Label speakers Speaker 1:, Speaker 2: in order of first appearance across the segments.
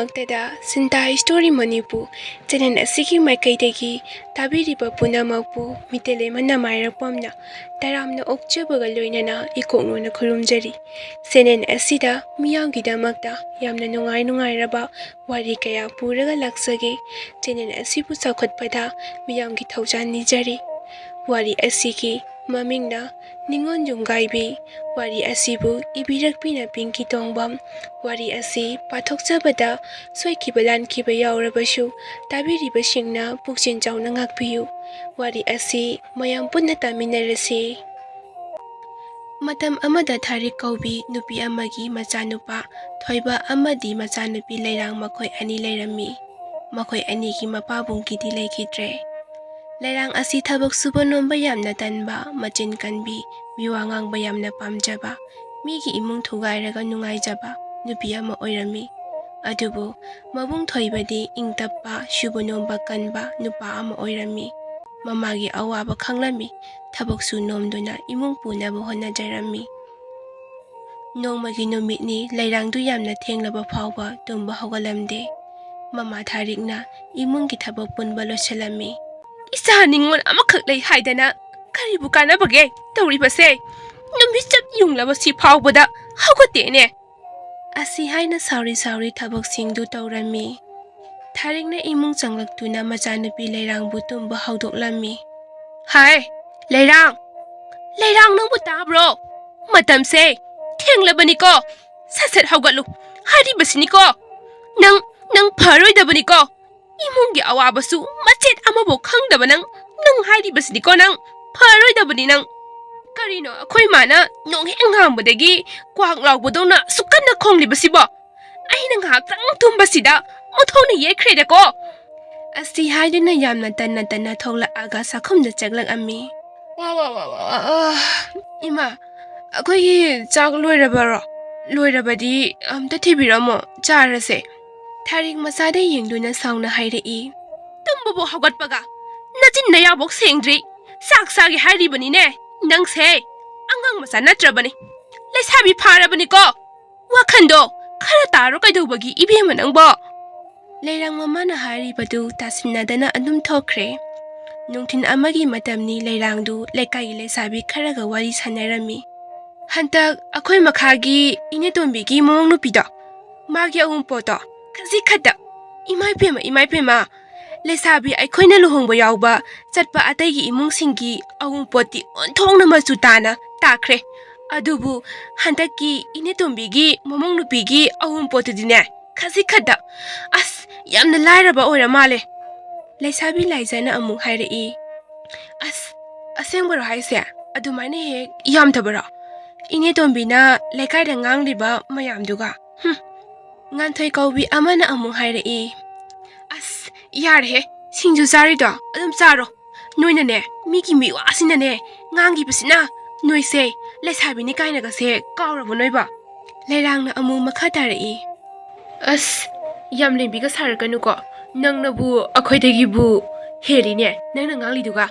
Speaker 1: ꯄꯨꯝꯅꯃꯛꯇꯗ ꯁꯤꯟꯇꯥ story Manipur channel ꯑꯁꯤꯒꯤ ꯃꯥꯏꯀꯩꯗꯒꯤ ꯇꯥꯕꯤꯔꯤꯕ ꯄꯨꯝꯅꯃꯛꯄꯨ ꯃꯤꯇꯩꯂꯩꯃ ꯅꯃꯥꯏꯔꯛꯄꯝꯅ ꯇꯔꯥꯝꯅ ꯑꯣꯛꯆꯕꯒ ꯂꯣꯏꯅꯅ ꯏꯀꯣꯛꯅꯣꯅ ꯈꯨꯔꯨꯝꯖꯔꯤ꯫ ꯆꯦꯅꯦꯜ ꯑꯁꯤꯗ ꯃꯤꯌꯥꯝꯒꯤꯗꯃꯛꯇ ꯌꯥꯝꯅ ꯅꯨꯡꯉꯥꯏꯔꯕ ꯋꯥꯔꯤ ꯀꯌꯥ ꯄꯨꯔꯒ ꯂꯥꯛꯆꯒꯦ꯫ ꯆꯦꯅꯦꯜ ꯑꯁꯤꯕꯨ ꯆꯥꯎꯈꯠꯄꯗ ꯃꯤꯌꯥꯝꯒꯤ ꯊꯧꯖꯥꯜ ꯅꯤꯖꯔꯤ꯫ ꯋꯥꯔꯤ ꯑꯁꯤꯒꯤ ꯃꯃꯤꯡꯅ ꯅꯤꯡꯉꯣꯜ ꯌꯨꯝꯒꯥꯏꯕꯤ, ꯋꯥꯔꯤ ꯑꯁꯤꯕꯨ ꯏꯕꯤꯔꯛꯄꯤꯅ ꯄꯤꯡꯀꯤ ꯇꯣꯡꯕ꯭ꯔꯝ꯫ ꯋꯥꯔꯤ ꯑꯁꯤ ꯄꯥꯊꯣꯛꯆꯕꯗ ꯁꯣꯏꯈꯤꯕ ꯂꯥꯟꯈꯤꯕ ꯌꯥꯎꯔꯕꯁꯨ ꯇꯥꯕꯤꯔꯤꯕꯁꯤꯡꯅ ꯄꯨꯛꯆꯦꯜ ꯆꯥꯎꯅ ꯉꯥꯛꯄꯤꯌꯨ꯫ ꯋꯥꯔꯤ ꯑꯁꯤ ꯃꯌꯥꯝ ꯄꯨꯟꯅ ꯇꯥꯃꯤꯟꯅꯔꯁꯤ꯫ ꯃꯇꯝ ꯑꯃꯗ ꯊꯥꯔꯤꯛ ꯀꯧꯕꯤ ꯅꯨꯄꯤ ꯑꯃꯒꯤ ꯃꯆꯥꯅꯨꯄꯥ ꯊꯣꯏꯕ ꯑꯃꯗꯤ ꯃꯆꯥꯅꯨꯄꯤ ꯂꯩꯔꯥꯡ ꯃꯈꯣꯏ ꯑꯅꯤ ꯂꯩꯔꯝꯃꯤ꯫ ꯃꯈꯣꯏ ꯑꯅꯤꯒꯤ ꯃꯄꯥꯕꯨꯡꯒꯤꯗꯤ ꯂꯩꯈꯤꯗ꯭ꯔꯦ꯫ ꯂꯩꯔꯥꯡ ꯑꯁꯤ ꯊꯕꯛ ꯁꯨꯕ ꯅꯣꯝꯕ ꯌꯥꯝꯅ ꯇꯟꯕ, ꯃꯆꯤꯟ ꯀꯟꯕꯤ, ꯃꯤꯋꯥ ꯉꯥꯡꯕ ꯌꯥꯝꯅ ꯄꯥꯝꯖꯕ, ꯃꯤꯒꯤ ꯏꯃꯨꯡ ꯊꯨꯒꯥꯏꯔꯒ ꯅꯨꯡꯉꯥꯏꯖꯕ ꯅꯨꯄꯤ ꯑꯃ ꯑꯣꯏꯔꯝꯃꯤ꯫ ꯑꯗꯨꯕꯨ ꯃꯕꯨꯡ ꯊꯣꯏꯕꯗꯤ ꯏꯪ ꯇꯞꯄ, ꯁꯨꯕ ꯅꯣꯝꯕ ꯀꯟꯕ ꯅꯨꯄꯥ ꯑꯃ ꯑꯣꯏꯔꯝꯃꯤ꯫ ꯃꯃꯥꯒꯤ ꯑꯋꯥꯕ ꯈꯪꯂꯝꯃꯤ, ꯊꯕꯛꯁꯨ ꯅꯣꯝꯗꯨꯅ ꯏꯃꯨꯡ ꯄꯨꯅꯕ ꯍꯣꯠꯅꯖꯔꯝꯃꯤ꯫ ꯅꯣꯡꯃꯒꯤ ꯅꯨꯃꯤꯠꯅꯤ, ꯂꯩꯔꯥꯡꯗꯨ ꯌꯥꯝꯅ ꯊꯦꯡꯂꯕ ꯐꯥꯎꯕ ꯇꯨꯝꯕ ꯍꯧꯒꯠꯂꯝꯗꯦ꯫ ꯃꯃꯥ ꯊꯥꯔꯤꯛꯅ ꯏꯃꯨꯡꯒꯤ ꯊꯕꯛ ꯄꯨꯟꯕ ꯂꯣꯏꯁꯤꯜꯂꯝꯃꯤ꯫ "ꯏꯆꯥ ꯅꯤꯡꯉꯣꯜ ꯑꯃꯈꯛ ꯂꯩ ꯍꯥꯏꯗꯅ ꯀꯔꯤꯕꯨ ꯀꯥꯟꯅꯕꯒꯦ ꯇꯧꯔꯤꯕꯁꯦ? ꯅꯨꯃꯤꯠ ꯆꯞ ꯌꯨꯡꯂꯕꯁꯤ ꯐꯥꯎꯕꯗ ꯍꯧꯒꯠꯇꯦꯅꯦ!" ꯑꯁꯤ ꯍꯥꯏꯅ ꯁꯥꯎꯔꯤ ꯊꯕꯛꯁꯤꯡꯗꯨ ꯇꯧꯔꯝꯃꯤ꯫ ꯊꯥꯔꯤꯛꯅ ꯏꯃꯨꯡ ꯆꯪꯂꯛꯇꯨꯅ ꯃꯆꯥꯅꯨꯄꯤ ꯂꯩꯔꯥꯡꯕꯨ ꯇꯨꯝꯕ ꯍꯧꯗꯣꯛꯂꯝꯃꯤ꯫ "ꯍꯥꯏ ꯂꯩꯔꯥꯡ! ꯂꯩꯔꯥꯡ, ꯅꯪꯕꯨ ꯇꯥꯕ꯭ꯔꯣ? ꯃꯇꯝꯁꯦ ꯊꯦꯡꯂꯕꯅꯤꯀꯣ! ꯁꯠ-ꯁꯠ ꯍꯧꯒꯠꯂꯨ ꯍꯥꯏꯔꯤꯕꯁꯤꯅꯤꯀꯣ! ꯅꯪ ꯐꯔꯣꯏꯗꯕꯅꯤꯀꯣ! ꯏꯃꯨꯡꯒꯤ ꯑꯋꯥꯕꯁꯨ ꯃꯆꯦꯠ ꯑꯃꯐꯥꯎ ꯈꯪꯗꯕ ꯅꯪ ꯍꯥꯏꯔꯤꯕꯁꯤꯅꯤꯀꯣ! ꯅꯪ ꯐꯔꯣꯏꯗꯕꯅꯤ ꯅꯪ! ꯀꯔꯤꯅꯣ ꯑꯩꯈꯣꯏ ꯃꯥꯅ ꯅꯣꯡꯍꯦꯛ ꯉꯥꯡꯕꯗꯒꯤ ꯀ꯭ꯋꯥꯛ ꯂꯥꯎꯕꯗꯧꯅ ꯁꯨꯛꯀꯟꯅ ꯈꯣꯡꯂꯤꯕꯁꯤꯕꯣ? ꯑꯩꯅ ꯉꯥꯏꯍꯥꯛꯇꯪ ꯇꯨꯝꯕꯁꯤꯗ ꯑꯣꯟꯊꯣꯛꯅ ꯌꯦꯠꯈ꯭ꯔꯦꯗꯀꯣ!" ꯑꯁꯤ ꯍꯥꯏꯗꯨꯅ ꯌꯥꯝꯅ ꯇꯟꯅ ꯊꯣꯛꯂꯛꯑꯒ ꯆꯥꯛꯈꯨꯝꯗ ꯆꯪꯂꯛꯑꯝꯃꯤ꯫ "ꯏꯃꯥ, ꯑꯩꯈꯣꯏꯒꯤ ꯆꯥꯛ ꯂꯣꯏꯔꯕꯔꯣ? ꯂꯣꯏꯔꯕꯗꯤ ꯑꯝꯇ ꯊꯤꯕꯤꯔꯝꯃꯣ, ꯆꯥꯔꯁꯦ." ꯊꯥꯔꯤꯛ ꯃꯆꯥꯗ ꯌꯦꯡꯗꯨꯅ ꯁꯥꯎꯅ ꯍꯥꯏꯔꯛꯏ꯫ "ꯇꯨꯝꯕꯕꯨ ꯍꯧꯒꯠꯄꯒ ꯅꯆꯤꯟ ꯅꯌꯥꯕꯧ ꯁꯦꯡꯗ꯭ꯔꯤ! ꯆꯥꯛ ꯆꯥꯒꯦ ꯍꯥꯏꯔꯤꯕꯅꯤꯅꯦ! ꯅꯪꯁꯦ ꯑꯉꯥꯡ ꯃꯆꯥ ꯅꯠꯇ꯭ꯔꯕꯅꯤ, ꯂꯩꯁꯥꯕꯤ ꯐꯥꯔꯕꯅꯤꯀꯣ! ꯋꯥꯈꯟꯗꯣ ꯈꯔ ꯇꯥꯔꯣ ꯀꯩꯗꯧꯕꯒꯤ ꯏꯕꯦꯝꯃ ꯅꯪꯕꯣ!" ꯂꯩꯔꯥꯡ ꯃꯃꯥꯅ ꯍꯥꯏꯔꯤꯕꯗꯨ ꯇꯥꯁꯤꯟꯅꯗꯅ ꯑꯗꯨꯝ ꯊꯣꯛꯈ꯭ꯔꯦ꯫ ꯅꯨꯡꯊꯤꯜ ꯑꯃꯒꯤ ꯃꯇꯝꯅꯤ, ꯂꯩꯔꯥꯡꯗꯨ ꯂꯩꯀꯥꯏꯒꯤ ꯂꯩꯁꯥꯕꯤ ꯈꯔꯒ ꯋꯥꯔꯤ ꯁꯥꯟꯅꯔꯝꯃꯤ꯫ "ꯍꯟꯇꯛ ꯑꯩꯈꯣꯏ ꯃꯈꯥꯒꯤ ꯏꯅꯦꯇꯣꯟꯕꯤꯒꯤ ꯃꯃꯧ ꯅꯨꯄꯤꯗꯣ, ꯃꯥꯒꯤ ꯑꯎꯟꯄꯣꯠꯇꯣ ꯈꯖꯤꯛ-ꯈꯛꯇ, ꯏꯃꯥꯏꯄꯦꯝꯃ! ꯂꯩꯁꯥꯕꯤ ꯑꯩꯈꯣꯏꯅ ꯂꯨꯍꯣꯡꯕ ꯌꯥꯎꯕ ꯆꯠꯄ ꯑꯇꯩꯒꯤ ꯏꯃꯨꯡꯁꯤꯡꯒꯤ ꯑꯎꯟꯄꯣꯠꯇꯤ ꯑꯣꯟꯊꯣꯛꯅ ꯃꯆꯨ ꯇꯥꯅ ꯇꯥꯈ꯭ꯔꯦ꯫ ꯑꯗꯨꯕꯨ ꯍꯟꯗꯛꯀꯤ ꯏꯅꯦꯇꯣꯟꯕꯤꯒꯤ ꯃꯃꯧ ꯅꯨꯄꯤꯒꯤ ꯑꯎꯟꯄꯣꯠꯇꯨꯗꯤꯅꯦ, ꯈꯖꯤꯛ-ꯈꯛꯇ, ꯑꯁ ꯌꯥꯝꯅ ꯂꯥꯏꯔꯕ ꯑꯣꯏꯔ ꯃꯥꯜꯂꯦ." ꯂꯩꯁꯥꯕꯤ ꯂꯥꯏꯖꯥꯅ ꯑꯃꯨꯛ ꯍꯥꯏꯔꯛꯏ꯫ "ꯑꯁ ꯑꯁꯦꯡꯕꯔꯣ ꯍꯥꯏꯁꯦ? ꯑꯗꯨꯃꯥꯏꯅ ꯍꯦꯛ ꯌꯥꯝꯗꯕꯔꯣ? ꯏꯅꯦꯇꯣꯟꯕꯤꯅ ꯂꯩꯀꯥꯏꯗ ꯉꯥꯡꯂꯤꯕ ꯃꯌꯥꯝꯗꯨꯒ?" ꯉꯥꯟꯊꯣꯏ ꯀꯧꯕꯤ ꯑꯃꯅ ꯑꯃꯨꯛ ꯍꯥꯏꯔꯛꯏ꯫ "ꯑꯁ ꯌꯥꯔꯦꯍꯦ, ꯁꯤꯡꯖꯨ ꯆꯥꯔꯤꯗꯣ ꯑꯗꯨꯝ ꯆꯥꯔꯣ. ꯅꯣꯏꯅꯅꯦ ꯃꯤꯒꯤ ꯃꯤꯋꯥꯁꯤꯅꯅꯦ ꯉꯥꯡꯈꯤꯕꯁꯤꯅ, ꯅꯣꯏꯁꯦ ꯂꯩꯁꯥꯕꯤꯅꯤ ꯀꯥꯏꯅꯒꯁꯦ ꯀꯥꯎꯔꯕ ꯅꯣꯏꯕ?" ꯂꯩꯔꯥꯡꯅ ꯑꯃꯨꯛ ꯃꯈꯥ ꯇꯥꯔꯛꯏ꯫ "ꯑꯁ ꯌꯥꯝ ꯂꯦꯝꯕꯤꯒ ꯁꯥꯔꯛꯀꯅꯨꯀꯣ, ꯅꯪꯅꯕꯨ ꯑꯩꯈꯣꯏꯗꯒꯤꯕꯨ ꯍꯦꯜꯂꯤꯅꯦ ꯅꯪꯅ ꯉꯥꯡꯂꯤꯗꯨꯒ꯫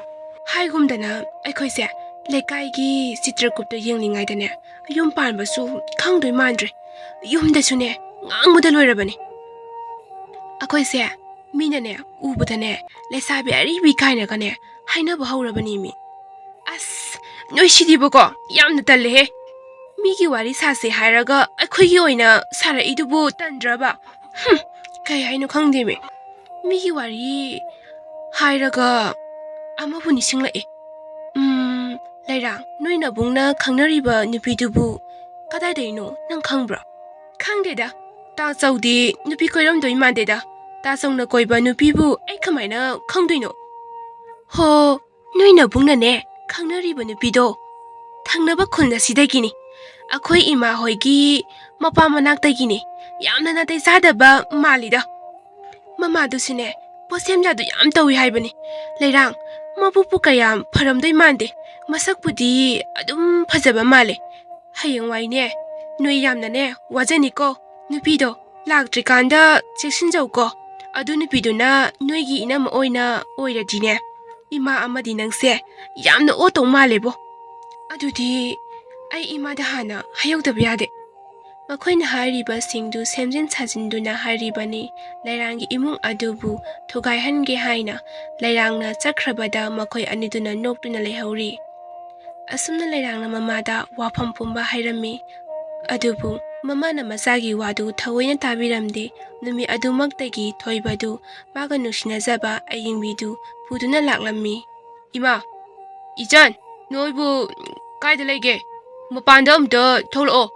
Speaker 1: ꯍꯥꯏꯒꯨꯝꯗꯅ ꯑꯩꯈꯣꯏꯁꯦ ꯂꯩꯀꯥꯏꯒꯤ ꯆꯤꯇ꯭ꯔꯀꯨꯞꯇ ꯌꯦꯡꯂꯤꯉꯩꯗꯅꯦ ꯌꯨꯝ ꯄꯥꯟꯕꯁꯨ ꯈꯪꯗꯣꯏ ꯃꯥꯟꯗ꯭ꯔꯦ꯫ ꯌꯨꯝꯗꯁꯨꯅꯦ ꯉꯥꯡꯕꯗ ꯂꯣꯏꯔꯕꯅꯤ꯫ ꯑꯩꯈꯣꯏꯁꯦ ꯃꯤꯅꯅꯦ ꯎꯕꯗꯅꯦ ꯂꯩꯁꯥꯕꯤ ꯑꯔꯤꯕꯤ ꯀꯥꯏꯅꯒꯅꯦ ꯍꯥꯏꯅꯕ ꯍꯧꯔꯕꯅꯤꯃꯤ꯫ ꯑꯁ ꯅꯣꯏꯁꯤꯗꯤꯕꯀꯣ ꯌꯥꯝꯅ ꯇꯜꯂꯦꯍꯦ! ꯃꯤꯒꯤ ꯋꯥꯔꯤ ꯁꯥꯁꯦ ꯍꯥꯏꯔꯒ ꯑꯩꯈꯣꯏꯒꯤ ꯑꯣꯏꯅ ꯁꯥꯔꯛꯏꯗꯨꯕꯨ ꯇꯟꯗ꯭ꯔꯕ? ꯀꯩ ꯍꯥꯏꯅꯣ ꯈꯪꯗꯦꯃꯤ꯫ ꯃꯤꯒꯤ ꯋꯥꯔꯤ ꯍꯥꯏꯔꯒ ꯑꯃꯕꯨ ꯅꯤꯡꯁꯤꯡꯂꯛꯑꯦ꯫ ꯂꯩꯔꯥꯡ, ꯅꯣꯏ ꯅꯕꯨꯡꯅ ꯈꯪꯅꯔꯤꯕ ꯅꯨꯄꯤꯗꯨꯕꯨ ꯀꯗꯥꯏꯗꯩꯅꯣ ꯅꯪ ꯈꯪꯕ꯭ꯔꯣ?" "ꯈꯪꯗꯦꯗ, ꯇꯥꯆꯧꯗꯤ ꯅꯨꯄꯤ ꯀꯣꯏꯔꯝꯗꯣꯏ ꯃꯥꯟꯗꯦꯗ. ꯇꯥꯆꯧꯅ ꯀꯣꯏꯕ ꯅꯨꯄꯤꯕꯨ ꯑꯩ ꯀꯃꯥꯏꯅ ꯈꯪꯗꯣꯏꯅꯣ?" "ꯍꯣ, ꯅꯣꯏ ꯅꯕꯨꯡꯅꯅꯦ ꯈꯪꯅꯔꯤꯕ ꯅꯨꯄꯤꯗꯣ ꯊꯪꯅꯕ ꯈꯨꯟ ꯑꯁꯤꯗꯒꯤꯅꯤ, ꯑꯩꯈꯣꯏ ꯏꯃꯥ ꯍꯣꯏꯒꯤ ꯃꯄꯥ ꯃꯅꯥꯛꯇꯒꯤꯅꯤ꯫ ꯌꯥꯝꯅ ꯅꯥꯇꯩ ꯆꯥꯗꯕ ꯃꯥꯜꯂꯤꯗ. ꯃꯃꯥꯗꯨꯁꯨꯅꯦ ꯄꯣꯠꯁꯦꯝ ꯖꯥꯗꯨ ꯌꯥꯝ ꯇꯧꯏ ꯍꯥꯏꯕꯅꯤ꯫ ꯂꯩꯔꯥꯡ, ꯃꯕꯨꯛꯄꯨ ꯀꯌꯥꯝ ꯐꯔꯝꯗꯣꯏ ꯃꯥꯟꯗꯦ, ꯃꯁꯛꯄꯨꯗꯤ ꯑꯗꯨꯝ ꯐꯖꯕ ꯃꯥꯜꯂꯦ꯫ ꯍꯌꯦꯡꯋꯥꯏꯅꯦ ꯅꯣꯏ ꯌꯥꯝꯅꯅꯦ ꯋꯥꯖꯅꯤꯀꯣ. ꯅꯨꯄꯤꯗꯣ ꯂꯥꯛꯇ꯭ꯔꯤꯀꯥꯟꯗ ꯆꯦꯛꯁꯤꯟꯖꯧꯀꯣ. ꯑꯗꯨ ꯅꯨꯄꯤꯗꯨꯅ ꯅꯣꯏꯒꯤꯏꯅꯝꯃ ꯑꯣꯏꯅ ꯑꯣꯏꯔꯗꯤꯅꯦ, ꯏꯃꯥ ꯑꯃꯗꯤ ꯅꯪꯁꯦ ꯌꯥꯝꯅ ꯑꯣꯠꯇꯧ ꯃꯥꯜꯂꯦꯕꯣ." "ꯑꯗꯨꯗꯤ ꯑꯩ ꯏꯃꯥꯗ ꯍꯥꯟꯅ ꯍꯥꯏꯍꯧꯗꯕ ꯌꯥꯗꯦ." ꯃꯈꯣꯏꯅ ꯍꯥꯏꯔꯤꯕꯁꯤꯡꯗꯨ ꯁꯦꯝꯖꯤꯟ ꯁꯥꯖꯤꯟꯗꯨꯅ ꯍꯥꯏꯔꯤꯕꯅꯤ ꯂꯩꯔꯥꯡꯒꯤ ꯏꯃꯨꯡ ꯑꯗꯨꯕꯨ ꯊꯨꯒꯥꯏꯍꯟꯒꯦ ꯍꯥꯏꯅ ꯂꯩꯔꯥꯡꯅ ꯆꯠꯈ꯭ꯔꯕꯗ ꯃꯈꯣꯏ ꯑꯅꯤꯗꯨꯅ ꯅꯣꯛꯇꯨꯅ ꯂꯩꯍꯧꯔꯤ꯫ ꯑꯁꯨꯝꯅ ꯂꯩꯔꯥꯡꯅ ꯃꯃꯥꯗ ꯋꯥꯐꯝ ꯄꯨꯝꯕ ꯍꯥꯏꯔꯝꯃꯤ꯫ ꯑꯗꯨꯕꯨ ꯃꯃꯥꯅ ꯃꯆꯥꯒꯤ ꯋꯥꯗꯨ ꯊꯑꯣꯏꯅ ꯇꯥꯕꯤꯔꯝꯗꯦ꯫ ꯅꯨꯃꯤꯠ ꯑꯗꯨꯃꯛꯇꯒꯤ ꯊꯣꯏꯕꯗꯨ ꯃꯥꯒ ꯅꯨꯡꯁꯤꯅꯖꯕ ꯑꯌꯤꯡꯕꯤꯗꯨ ꯄꯨꯗꯨꯅ ꯂꯥꯛꯂꯝꯃꯤ꯫ ꯏꯃꯥ, ꯏꯆꯟ, ꯅꯣꯏꯕꯨ ꯀꯥꯏꯗ ꯂꯩꯒꯦ? ꯃꯄꯥꯟꯗ ꯑꯝꯇ ꯊꯣꯛꯂꯛꯑꯣ꯫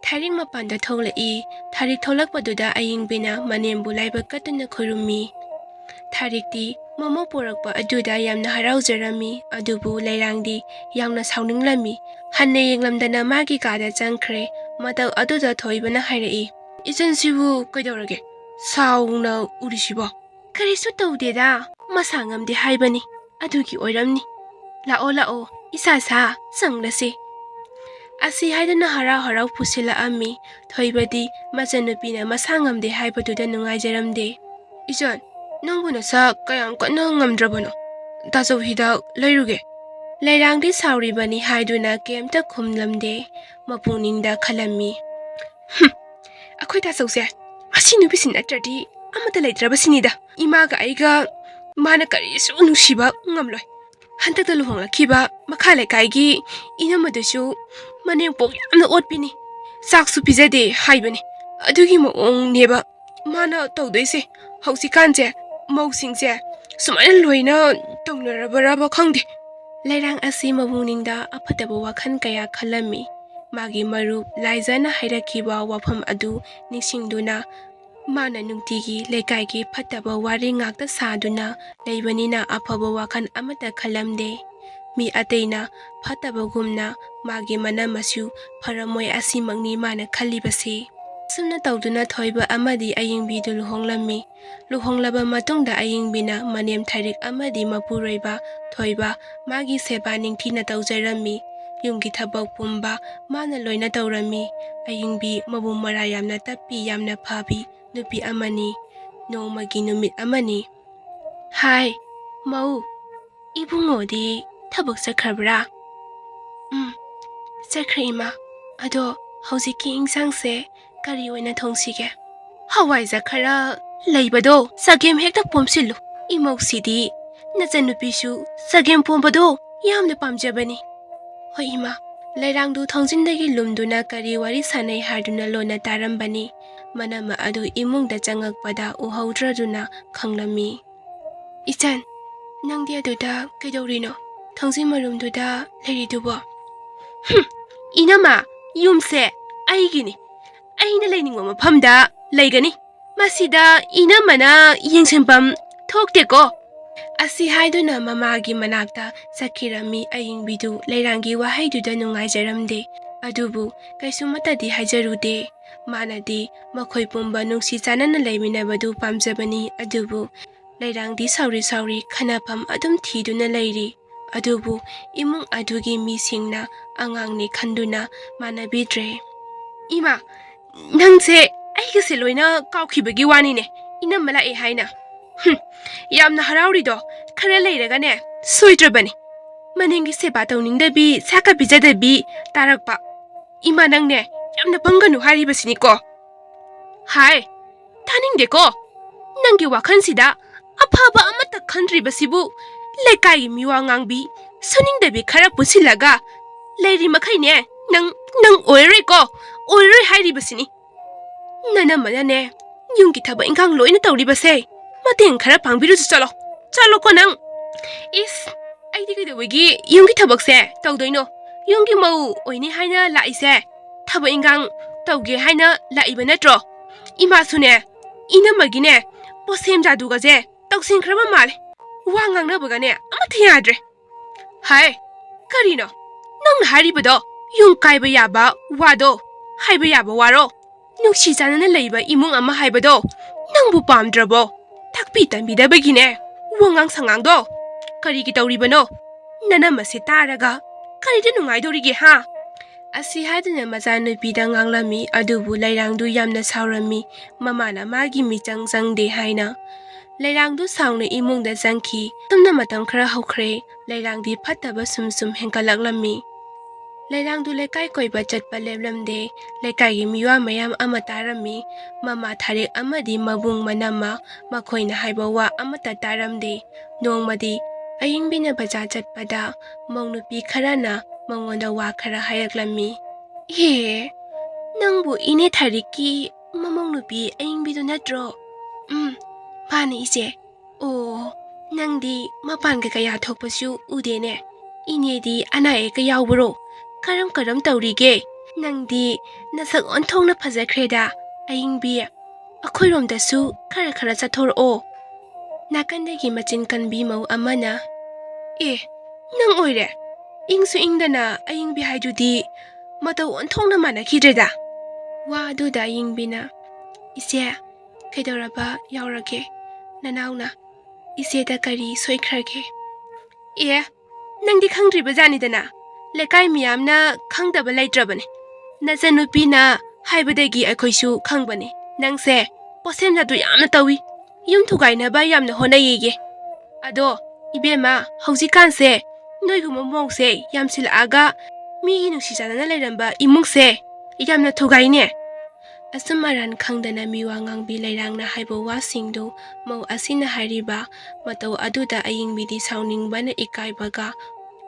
Speaker 1: ꯊꯥꯔꯤꯛ ꯃꯄꯥꯟꯗ ꯊꯣꯛꯂꯛꯏ꯫ ꯊꯥꯔꯤꯛ ꯊꯣꯛꯂꯛꯄꯗꯨꯗ ꯑꯌꯤꯡꯕꯤꯅ ꯃꯅꯦꯝꯕꯨ ꯂꯥꯏꯕꯛ ꯀꯠꯇꯨꯅ ꯈꯨꯔꯨꯝꯃꯤ꯫ ꯊꯥꯔꯤꯛꯇꯤ ꯃꯣꯃꯣ ꯄꯣꯔꯛꯄ ꯑꯗꯨꯗ ꯌꯥꯝꯅ ꯍꯔꯥꯎꯖꯔꯝꯃꯤ꯫ ꯑꯗꯨꯕꯨ ꯂꯩꯔꯥꯡꯗꯤ ꯌꯥꯝꯅ ꯁꯥꯎꯅꯤꯡꯂꯝꯃꯤ꯫ ꯍꯟꯅ ꯌꯦꯡꯂꯝꯗꯅ ꯃꯥꯒꯤ ꯀꯥꯗ ꯆꯪꯈ꯭ꯔꯦ꯫ ꯃꯇꯧ ꯑꯗꯨꯗ ꯊꯣꯏꯕꯅ ꯍꯥꯏꯔꯛꯏ, ꯏꯆꯟꯁꯤꯕꯨ ꯀꯩꯗꯧꯔꯒꯦ? ꯁꯥꯎꯅ ꯎꯔꯤꯁꯤꯕꯣ? ꯀꯔꯤꯁꯨ ꯇꯧꯗꯦꯗ, ꯃꯁꯥ ꯉꯝꯗꯦ ꯍꯥꯏꯕꯅꯤ, ꯑꯗꯨꯒꯤ ꯑꯣꯏꯔꯝꯅꯤ꯫ ꯂꯥꯛꯑꯣ ꯂꯥꯛꯑꯣ, ꯏꯁꯥ ꯆꯪꯂꯁꯤ꯫ ꯑꯁꯤ ꯍꯥꯏꯗꯨꯅ ꯍꯔꯥꯎ ꯍꯔꯥꯎ ꯄꯨꯁꯤꯜꯂꯛꯑꯝꯃꯤ꯫ ꯊꯣꯏꯕꯗꯤ ꯃꯆꯟꯅꯨꯄꯤꯅ ꯃꯁꯥ ꯉꯝꯗꯦ ꯍꯥꯏꯕꯗꯨꯗ ꯅꯨꯡꯉꯥꯏꯖꯔꯝꯗꯦ꯫ ꯏꯆꯟ, ꯅꯪꯕꯨ ꯅꯁꯥ ꯀꯌꯥꯝ ꯀꯟꯅ ꯉꯝꯗ꯭ꯔꯕꯅꯣ? ꯇꯥꯆꯧ ꯍꯤꯗꯥꯛ ꯂꯩꯔꯨꯒꯦ꯫ ꯂꯩꯔꯥꯡꯗꯤ ꯁꯥꯎꯔꯤꯕꯅꯤ ꯍꯥꯏꯗꯨꯅ ꯀꯩꯝꯇ ꯈꯨꯝꯂꯝꯗꯦ꯫ ꯃꯄꯨꯛꯅꯤꯡꯗ ꯈꯜꯂꯝꯃꯤ, ꯑꯩꯈꯣꯏ ꯇꯥꯆꯧꯁꯦ ꯑꯁꯤ ꯅꯨꯄꯤꯁꯤ ꯅꯠꯇ꯭ꯔꯗꯤ ꯑꯃꯠꯇ ꯂꯩꯇ꯭ꯔꯕꯁꯤꯅꯤꯗ꯫ ꯏꯃꯥꯒ ꯑꯩꯒ ꯃꯥꯅ ꯀꯔꯤꯁꯨ ꯅꯨꯡꯁꯤꯕ ꯉꯝꯂꯣꯏ꯫ ꯍꯟꯗꯛꯇ ꯂꯨꯍꯣꯡꯂꯛꯈꯤꯕ ꯃꯈꯥ ꯂꯩꯀꯥꯏꯒꯤ ꯏꯅꯝꯃꯗꯨꯁꯨ ꯃꯅꯦꯝꯄꯣꯛ ꯌꯥꯝꯅ ꯑꯣꯠꯄꯤꯅꯤ꯫ ꯆꯥꯛꯁꯨ ꯄꯤꯖꯗꯦ ꯍꯥꯏꯕꯅꯤ꯫ ꯑꯗꯨꯒꯤ ꯃꯑꯣꯡꯅꯦꯕ ꯃꯥꯅ ꯇꯧꯗꯣꯏꯁꯦ꯫ ꯍꯧꯖꯤꯛꯀꯥꯟꯁꯦ ꯃꯧꯁꯤꯡꯁꯦ ꯁꯨꯃꯥꯏꯅ ꯂꯣꯏꯅ ꯇꯧꯅꯔꯕꯔꯕ ꯈꯪꯗꯦ꯫ ꯂꯩꯔꯥꯡ ꯑꯁꯤ ꯃꯕꯨꯛꯅꯤꯡꯗ ꯑꯐꯠꯇꯕ ꯋꯥꯈꯜ ꯀꯌꯥ ꯈꯜꯂꯝꯃꯤ꯫ ꯃꯥꯒꯤ ꯃꯔꯨꯞ ꯂꯥꯏꯖꯥꯅ ꯍꯥꯏꯔꯛꯈꯤꯕ ꯋꯥꯐꯝ ꯑꯗꯨ ꯅꯤꯡꯁꯤꯡꯗꯨꯅ ꯃꯥꯅ ꯅꯨꯡꯇꯤꯒꯤ ꯂꯩꯀꯥꯏꯒꯤ ꯐꯠꯇꯕ ꯋꯥꯔꯤ ꯉꯥꯛꯇ ꯁꯥꯗꯨꯅ ꯂꯩꯕꯅꯤꯅ ꯑꯐꯕ ꯋꯥꯈꯜ ꯑꯃꯠꯇ ꯈꯜꯂꯝꯗꯦ꯫ ꯃꯤ ꯑꯇꯩꯅ ꯐꯠꯇꯕꯒꯨꯝꯅ ꯃꯥꯒꯤ ꯃꯅꯝꯃꯁꯨ ꯐꯔꯝꯃꯣꯏ, ꯑꯁꯤꯃꯛꯅꯤ ꯃꯥꯅ ꯈꯜꯂꯤꯕꯁꯤ꯫ ꯑꯁꯨꯝꯅ ꯇꯧꯗꯨꯅ ꯊꯣꯏꯕ ꯑꯃꯗꯤ ꯑꯌꯤꯡꯕꯤꯗꯨ ꯂꯨꯍꯣꯡꯂꯝꯃꯤ꯫ ꯂꯨꯍꯣꯡꯂꯕ ꯃꯇꯨꯡꯗ ꯑꯌꯤꯡꯕꯤꯅ ꯃꯅꯦꯝ ꯊꯥꯔꯤꯛ ꯑꯃꯗꯤ ꯃꯄꯨꯔꯣꯏꯕ ꯊꯣꯏꯕ ꯃꯥꯒꯤ ꯁꯦꯕꯥ ꯅꯤꯡꯊꯤꯅ ꯇꯧꯖꯔꯝꯃꯤ꯫ ꯌꯨꯝꯒꯤ ꯊꯕꯛ ꯄꯨꯝꯕ ꯃꯥꯅ ꯂꯣꯏꯅ ꯇꯧꯔꯝꯃꯤ꯫ ꯑꯌꯤꯡꯕꯤ ꯃꯕꯨꯡ ꯃꯔꯥ ꯌꯥꯝꯅ ꯇꯞꯄꯤ, ꯌꯥꯝꯅ ꯐꯕꯤ ꯅꯨꯄꯤ ꯑꯃꯅꯤ꯫ ꯅꯣꯡꯃꯒꯤ ꯅꯨꯃꯤꯠ ꯑꯃꯅꯤ꯫ ꯍꯥꯏ ꯃꯧ, ꯏꯕꯨꯡꯉꯣꯗꯤ ꯊꯕꯛ ꯆꯠꯈ꯭ꯔꯕ꯭ꯔꯥ? ꯆꯠꯈ꯭ꯔꯦ ꯏꯃꯥ꯫ ꯑꯗꯣ ꯍꯧꯖꯤꯛꯀꯤ ꯏꯟꯁꯥꯡꯁꯦ ꯀꯔꯤ ꯑꯣꯏꯅ ꯊꯣꯡꯁꯤꯒꯦ? ꯍꯋꯥꯏꯖꯥꯔ ꯈꯔ ꯂꯩꯕꯗꯣ ꯆꯒꯦꯝ ꯍꯦꯛꯇ ꯄꯣꯝꯁꯤꯜꯂꯨ꯫ ꯏꯃꯧꯁꯤꯗꯤ ꯅꯆꯟꯅꯨꯄꯤꯁꯨ ꯆꯒꯦꯝ ꯄꯣꯝꯕꯗꯣ ꯌꯥꯝꯅ ꯄꯥꯝꯖꯕꯅꯤ꯫ ꯍꯣꯏ ꯏꯃꯥ꯫ ꯂꯩꯔꯥꯡꯗꯨ ꯊꯣꯡꯖꯤꯟꯗꯒꯤ ꯂꯨꯝꯗꯨꯅ ꯀꯔꯤ ꯋꯥꯔꯤ ꯁꯥꯟꯅꯩ ꯍꯥꯏꯗꯨꯅ ꯂꯣꯟꯅ ꯇꯥꯔꯝꯕꯅꯤ꯫ ꯃꯅꯝ ꯑꯗꯨ ꯏꯃꯨꯡꯗ ꯆꯪꯉꯛꯄꯗ ꯎꯍꯧꯗ꯭ꯔꯗꯨꯅ ꯈꯪꯂꯝꯃꯤ꯫ ꯏꯆꯟ, ꯅꯪꯗꯤ ꯑꯗꯨꯗ ꯀꯩꯗꯧꯔꯤꯅꯣ? ꯊꯣꯡꯖꯤꯟ ꯃꯔꯨꯝꯗꯨꯗ ꯂꯩꯔꯤꯗꯨꯕꯣ? ꯏꯅꯝꯃ, ꯌꯨꯝꯁꯦ ꯑꯩꯒꯤꯅꯤ꯫ ꯑꯩꯅ ꯂꯩꯅꯤꯡꯕ ꯃꯐꯝꯗ ꯂꯩꯒꯅꯤ꯫ ꯃꯁꯤꯗ ꯏꯅꯝꯃꯅ ꯌꯦꯡꯁꯤꯟꯐꯝ ꯊꯣꯛꯇꯦꯀꯣ꯫ ꯑꯁꯤ ꯍꯥꯏꯗꯨꯅ ꯃꯃꯥꯒꯤ ꯃꯅꯥꯛꯇ ꯆꯠꯈꯤꯔꯝꯃꯤ꯫ ꯑꯌꯤꯡꯕꯤꯗꯨ ꯂꯩꯔꯥꯡꯒꯤ ꯋꯥꯍꯩꯗꯨꯗ ꯅꯨꯡꯉꯥꯏꯖꯔꯝꯗꯦ꯫ ꯑꯗꯨꯕꯨ ꯀꯩꯁꯨꯃꯠꯇꯗꯤ ꯍꯥꯏꯖꯔꯨꯗꯦ꯫ ꯃꯥꯅꯗꯤ ꯃꯈꯣꯏ ꯄꯨꯝꯕ ꯅꯨꯡꯁꯤ ꯆꯥꯟꯅꯅ ꯂꯩꯃꯤꯟꯅꯕꯗꯨ ꯄꯥꯝꯖꯕꯅꯤ꯫ ꯑꯗꯨꯕꯨ ꯂꯩꯔꯥꯡꯗꯤ ꯁꯥꯎꯔꯤ ꯈꯟꯅꯐꯝ ꯑꯗꯨꯝ ꯊꯤꯗꯨꯅ ꯂꯩꯔꯤ꯫ ꯑꯗꯨꯕꯨ ꯏꯃꯨꯡ ꯑꯗꯨꯒꯤ ꯃꯤꯁꯤꯡꯅ ꯑꯉꯥꯡꯅꯤ ꯈꯟꯗꯨꯅ ꯃꯥꯟꯅꯕꯤꯗ꯭ꯔꯦ꯫ ꯏꯃꯥ, ꯅꯪꯁꯦ ꯑꯩꯒꯁꯦ ꯂꯣꯏꯅ ꯀꯥꯎꯈꯤꯕꯒꯤ ꯋꯥꯅꯤꯅꯦ, ꯏꯅꯝꯃ ꯂꯥꯛꯑꯦ ꯍꯥꯏꯅ꯫ ꯌꯥꯝꯅ ꯍꯔꯥꯎꯔꯤꯗꯣ ꯈꯔ ꯂꯩꯔꯒꯅꯦ ꯁꯣꯏꯗ꯭ꯔꯕꯅꯤ꯫ ꯃꯅꯦꯝꯒꯤ ꯁꯦꯕꯥ ꯇꯧꯅꯤꯡꯗꯕꯤ, ꯆꯥꯛꯀ ꯄꯤꯖꯗꯕꯤ ꯇꯥꯔꯛꯄ꯫ ꯏꯃꯥ, ꯅꯪꯅꯦ ꯌꯥꯝꯅ ꯄꯪꯒꯅꯨ ꯍꯥꯏꯔꯤꯕꯁꯤꯅꯤꯀꯣ꯫ ꯍꯥꯏ, ꯇꯥꯅꯤꯡꯗꯦꯀꯣ꯫ ꯅꯪꯒꯤ ꯋꯥꯈꯜꯁꯤꯗ ꯑꯐꯕ ꯑꯃꯠꯇ ꯈꯟꯗ꯭ꯔꯤꯕꯁꯤꯕꯨ ꯂꯩꯀꯥꯏꯒꯤ ミꯋꯥ ꯉꯥꯡꯕꯤ ꯁꯨꯅꯤꯡꯗꯕꯤ ꯈꯔ ꯄꯨꯟꯁꯤꯜꯂꯒ ꯂꯩꯔꯤ ꯃꯈꯩꯅꯦ ꯅꯪ ꯑꯣꯏꯔꯔꯣꯏꯀꯣ, ꯑꯣꯏꯔꯔꯣꯏ ꯍꯥꯏꯔꯤꯕꯁꯤꯅꯤ꯫ ꯅꯅꯝꯃꯅꯅꯦ ꯌꯨꯝꯒꯤ ꯊꯕꯛ ꯏꯟꯈꯥꯡ ꯂꯣꯏꯅ ꯇꯧꯔꯤꯕꯁꯦ ꯃꯇꯦꯡ ꯈꯔ ꯄꯥꯡꯕꯤꯔꯨꯁꯨ ꯆꯠꯂꯣ꯫ ꯆꯠꯂꯣꯀꯣ ꯅꯪ꯫ ꯏꯁ, ꯑꯩꯗꯤ ꯀꯩꯗꯧꯕꯒꯤ ꯌꯨꯝꯒꯤ ꯊꯕꯛꯁꯦ ꯇꯧꯗꯣꯏꯅꯣ? ꯌꯨꯝꯒꯤ ꯃꯧ ꯑꯣꯏꯅꯤ ꯍꯥꯏꯅ ꯂꯥꯛꯏꯁꯦ ꯊꯕꯛ ꯏꯟꯈꯥꯡ ꯇꯧꯒꯦ ꯍꯥꯏꯅ ꯂꯥꯛꯏꯕ ꯅꯠꯇ꯭ꯔꯣ? ꯏꯃꯥꯁꯨꯅꯦ ꯏꯅꯝꯃꯒꯤꯅꯦ ꯄꯣꯠꯁꯦꯝ ꯖꯥꯗꯨꯒꯁꯦ ꯇꯧꯁꯤꯟꯈ꯭ꯔꯕ ꯃꯥꯜꯂꯦ꯫ ꯋꯥ ꯉꯥꯡꯅꯕꯒꯅꯦ ꯑꯃꯠꯇ ꯌꯥꯗ꯭ꯔꯦ꯫ ꯍꯥꯏ, ꯀꯔꯤꯅꯣ ꯅꯪꯅ ꯍꯥꯏꯔꯤꯕꯗꯣ? ꯌꯨꯝ ꯀꯥꯏꯕ ꯌꯥꯕ ꯋꯥꯗꯣ ꯍꯥꯏꯕ ꯌꯥꯕ ꯋꯥꯔꯣ? ꯅꯨꯡꯁꯤ ꯆꯥꯟꯅꯅ ꯂꯩꯕ ꯏꯃꯨꯡ ꯑꯃ ꯍꯥꯏꯕꯗꯣ ꯅꯪꯕꯨ ꯄꯥꯝꯗ꯭ꯔꯕꯣ? ꯇꯥꯛꯄꯤ ꯇꯝꯕꯤꯗꯕꯒꯤꯅꯦ ꯋꯥꯉꯥꯡ ꯁꯉꯥꯡꯗꯣ ꯀꯔꯤꯒꯤ ꯇꯧꯔꯤꯕꯅꯣ? ꯅꯅꯝꯃꯁꯦ ꯇꯥꯔꯒ ꯀꯔꯤꯗ ꯅꯨꯡꯉꯥꯏꯗꯧꯔꯤꯒꯦ ꯍꯥ? ꯑꯁꯤ ꯍꯥꯏꯗꯨꯅ ꯃꯆꯥꯅꯨꯄꯤꯗ ꯉꯥꯡꯂꯝꯃꯤ꯫ ꯑꯗꯨꯕꯨ ꯂꯩꯔꯥꯡꯗꯨ ꯌꯥꯝꯅ ꯁꯥꯎꯔꯝꯃꯤ꯫ ꯃꯃꯥꯅ ꯃꯥꯒꯤ ꯃꯤꯆꯪ ꯆꯪꯗꯦ ꯍꯥꯏꯅ ꯂꯩꯔꯥꯡꯗꯨ ꯁꯥꯎꯅ ꯏꯃꯨꯡꯗ ꯆꯪꯈꯤ꯫ ꯇꯨꯝꯅ ꯃꯇꯝ ꯈꯔ ꯍꯧꯈ꯭ꯔꯦ꯫ ꯂꯩꯔꯥꯡꯗꯤ ꯐꯠꯇꯕ ꯁꯨꯝ ꯍꯦꯟꯒꯠꯂꯛꯂꯝꯃꯤ꯫ Leirangdu lekai koiba chatpa leblamde lekai miwa mayam ama tarami mama tharik amadi mabung manama makoina haiba wa amata taramde nongmadi ayingbina baja chatpada maunupi kharana mangonda wa khara hayaklami ye nangbu ine thariki mamaunupi ayingbidu natro mani ise o nangdi mapanga kaya thokpasu udene inedi anae ka yawbro karam karam tawrige nangdi nasak onthongna phajakreda ayingbi akhoiromdasu khara khara chathoro nakandagi machin kanbi mau amana nang oire ingsu ingdana ayingbi haidudi matau onthongna mana khidreda wa aduda ayingbina ise kaidoraba yawrage nanauna iseda kari soikrage nangdi khangdriba janidana lekai miyamna khangdaba laitrabane najanupina haibadagi akhoi khangbane nangse posen adu yamna tawi yum thugainaba yamna honayege ado ibema haujikanse noiguma mongse yamsilaga migi nusijanana lairamba imungse yamna thugaine asamaran khangdana miwa ngangbi lairangna haiba wasingdo mau asina hariba matau aduda ayingbidi sauningbana ikaibaga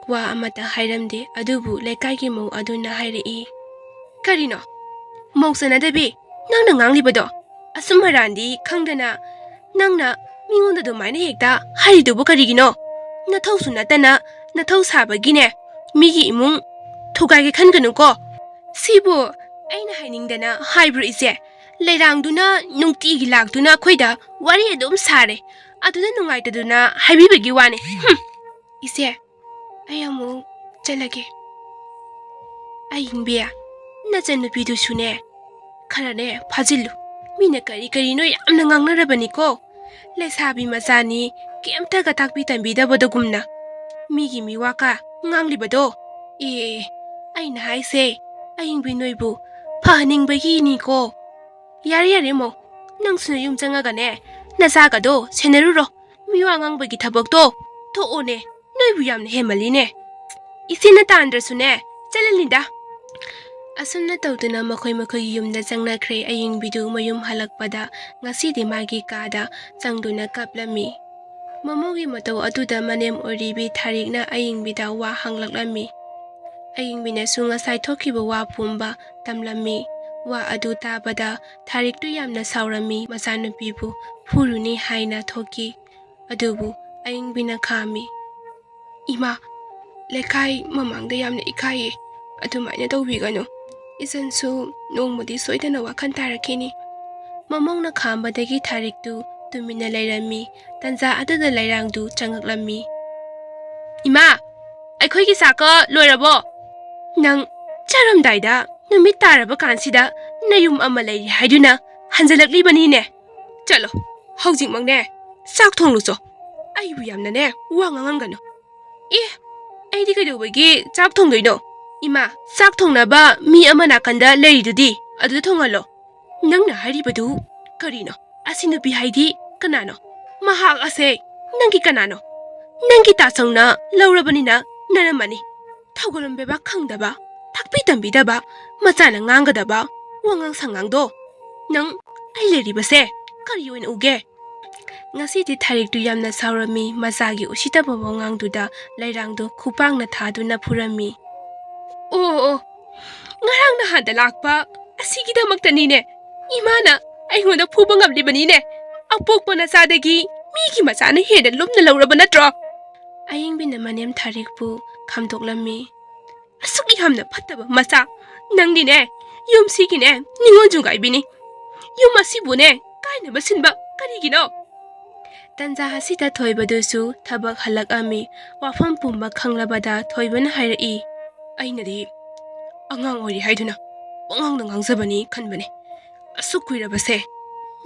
Speaker 1: wa amata hairamde adubu lekai mau aduna hairei karino mausana dabi nangna nganglibado asumarandi khangdana nangna mingonda do maina hekta haridubu karigino nathau sunatana nathau sabagine migi imung thugaige khanganu ko sibu aina hainingdana haibru ise leirangduna nungtigi lagduna khoida wari adum sare aduna nungaitaduna haibibagi wane ise ayamu chalage ayingbia najanupidu sune kharane phajilu mina kari no yamna ngangnarabani ko lesabi majani kemta ga takbi tambidabado gumna migi miwaka nganglibado aina haise ayingbi noibu phaningbagi ni ko yare mo nangsuna yum changagane nasagado seneruro miwa ngangbagi thabakto to one noibu yamna hemaline isina tandrasune chalalnida asumna tawduna makhoi yumda changnakre ayingbidu mayum halakpada ngasidi magi kada changduna kaplami mamogi matau aduda manem oribi tharikna ayingbida wa hanglaklami ayingbina sunga sai thokiba wa pumba tamlami wa adu tabada thariktu yamna saurami masanupibu phuruni haina thoki adubu ayingbina khami ima lekai mamangda yamna ikai adumaina tawbigano isansu nongmadi soidana wakhan tarakini mamongna khambadagi thariktu tumina lairami tanja aduda lairangdu changaklami ima aikhoigi saka loirabo nang charamdaida numit taraba kansida nayum ama lairi haiduna hanjalaklibani ne chalo haujingmangne sak thongluso aibu yamna ne wangangangano aidi kaidobagi chak thongdoino ima sak thongnaba mi ama nakanda leidudi adu thongalo nangna haribadu karino asinupi haidi kanano mahak ase nangi kanano nangi tasangna laurabanina naramani thaugolam khangdaba thakpi tambidaba machana ngangadaba wangang sangangdo nang aileribase kari oina uge ngasidi thariktu yamna saurami masagi usitaba wangangduda lairangdo khupangna thaduna phurami ngarang na handa lakpa asigidamaktani imana aingonda phuba ngamlibani ne apokpa nasadagi migi machana heda lumna lauraba natro ayingbina manem tharikpu khamdoklami asuk yamna phattaba macha nangdi ne yumsigi ne Ningol Yumgaibini yum asibu ne kaina basinba karigino tanja hasida thoibadusu thabak halakami wafam pumba khanglabada thoibana hairai ainadi angang ori haiduna pangangna ngangjabani khanbane asuk kuirabase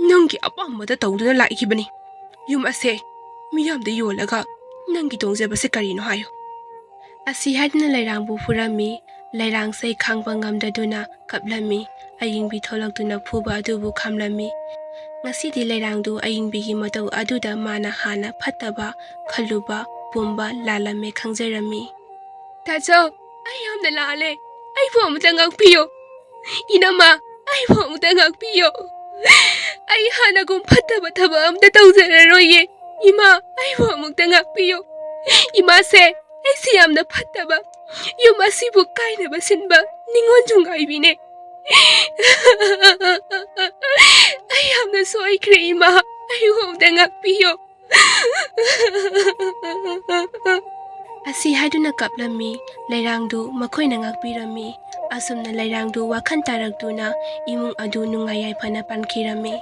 Speaker 1: nangi apamada tawduna laikibani yum ase miyamda yolaga nangi dongjabase karino hayo asi hadna lairangbu phurami lairang sei khangba ngamdaduna kaplami ayingbi tholakduna phuba adubu khamlami ngasidi lairangdu ayingbigi matau aduda mana hana phattaba khaluba pumba lalame khangjarami tajo Ay yamna lale. Ay po amuta ngakpiyo. Inama, ay po amuta ngakpiyo. Ay hanagong pataba-taba amta tawzararoye. Ima, ay po amuta ngakpiyo. Imase, ay siyamna pataba. Yung asibu kay na basin ba? Ningol Yumgaibi ne. Ay amna soy krema. Ay po amuta ngakpiyo. Asi haduna kaplami lairangdu makoy na ngakpirami asumna lairangdu wakan tarakduna imung adu nungayay panapan kirami.